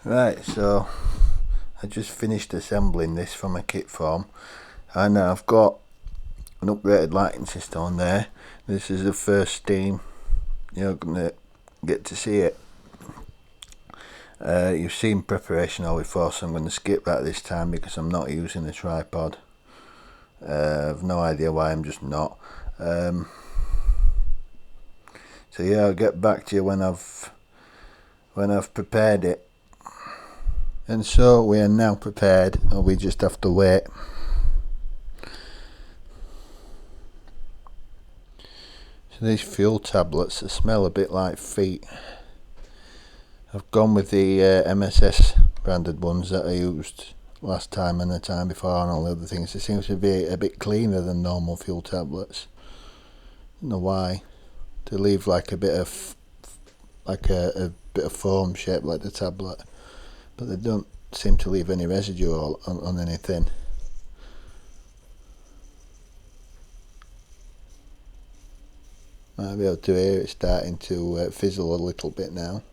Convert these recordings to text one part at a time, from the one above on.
Right, so I just finished assembling this from a kit form, and I've got an upgraded lighting system on there. This is the first Steam you're gonna get to see it. You've seen preparation all before, so I'm going to skip that this time because I'm not using a tripod. I've no idea why, I'm just not. So yeah, I'll get back to you when I've prepared it. And so we are now prepared, or we just have to wait. So these fuel tablets, they smell a bit like feet. I've gone with the MSS branded ones that I used last time and the time before and all the other things. It seems to be a bit cleaner than normal fuel tablets. I don't know why. They leave like a bit of foam shape like the tablet, but they don't seem to leave any residue on anything. Might be able to hear it starting to fizzle a little bit now.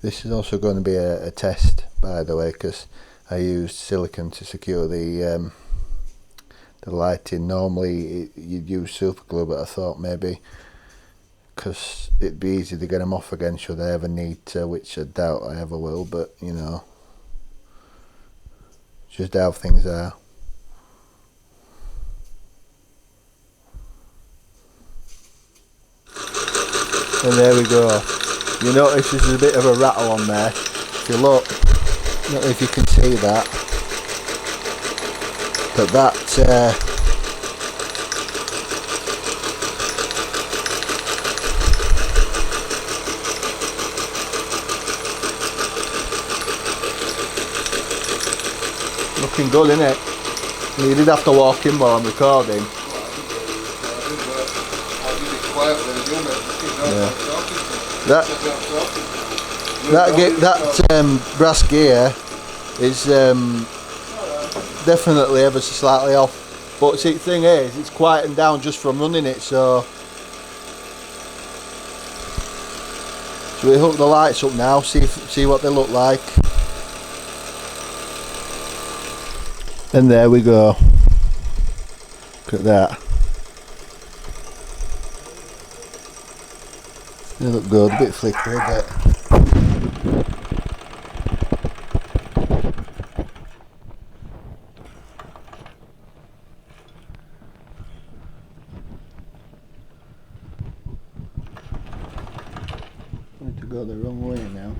This is also going to be a test, by the way, because I used silicone to secure the lighting. Normally you'd use super glue, but I thought maybe because it'd be easy to get them off again should I ever need to, which I doubt I ever will, but you know, just how things are. And there we go. You notice there's a bit of a rattle on there. If you look, I don't know if you can see that, but looking good, isn't it? You did have to walk in while I'm recording. That brass gear is definitely ever so slightly off, but see, the thing is, it's quietened down just from running it. So we hook the lights up now, see what they look like, and there we go. Look at that. They look good, a bit flickery, but I'm going to go the wrong way now.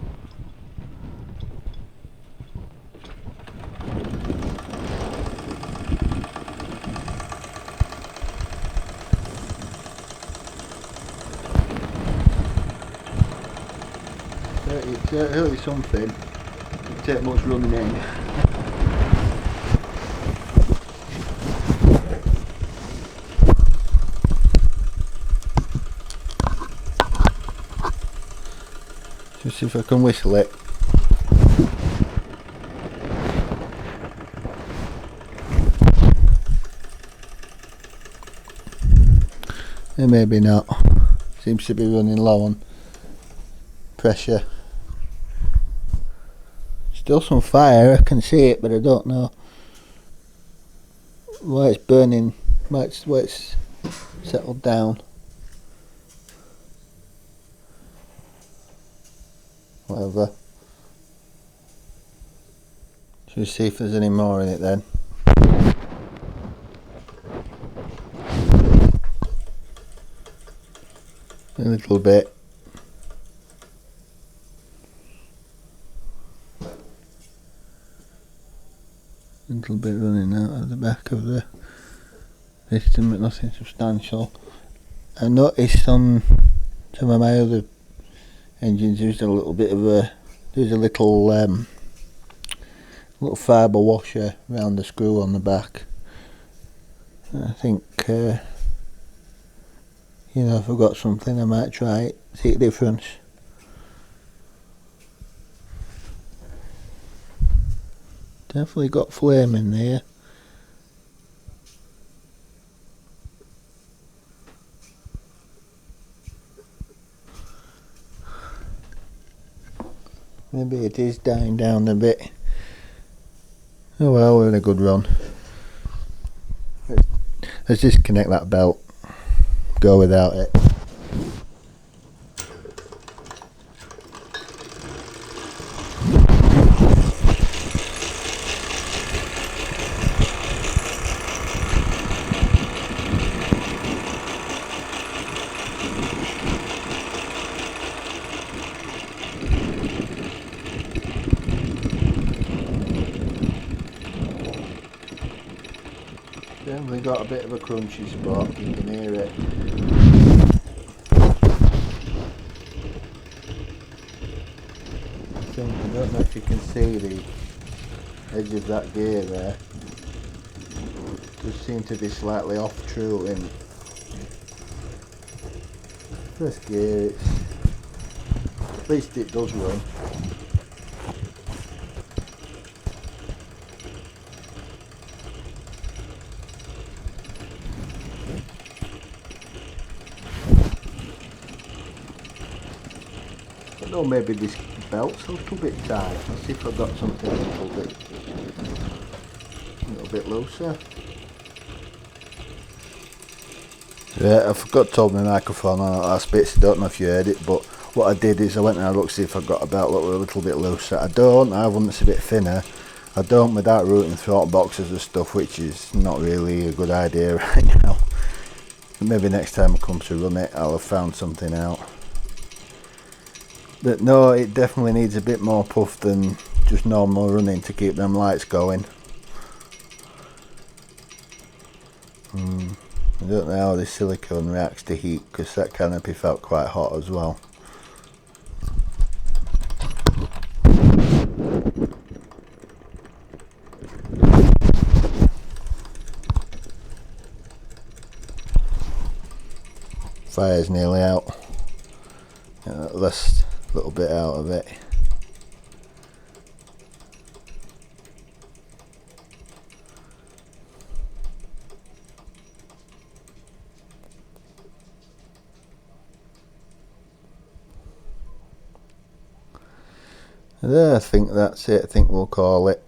It's really something. It'll take much running in. Just see if I can whistle it. And maybe not. Seems to be running low on pressure. Still some fire, I can see it, but I don't know why it's burning, why it's settled down. Whatever. Should we see if there's any more in it then? A little bit. A little bit running out of the back of the piston, but nothing substantial. I noticed on some of my other engines there's a little bit of there's a little fibre washer around the screw on the back. I think you know, if I've got something I might try it, see the difference. Definitely got flame in there. Maybe it is dying down a bit. Oh well, we're in a good run. Let's disconnect that belt. Go without it. Definitely got a bit of a crunchy spot, you can hear it. I don't know if you can see the edge of that gear there. It does seem to be slightly off true in first gear. At least it does run. I don't know, maybe this belt's a little bit tight. Let's see if I've got something a little bit looser. Yeah, I forgot to hold my microphone on that last bit, so I don't know if you heard it, but what I did is I went and I looked to see if I got a belt that was a little bit looser. I don't, I have one that's a bit thinner. I don't without routing through boxes and stuff, which is not really a good idea right now. Maybe next time I come to run it, I'll have found something out. But no, it definitely needs a bit more puff than just normal running to keep them lights going. I don't know how this silicone reacts to heat, because that canopy felt quite hot as well. Fire's nearly out. Last little bit out of it. I think that's it. I think we'll call it.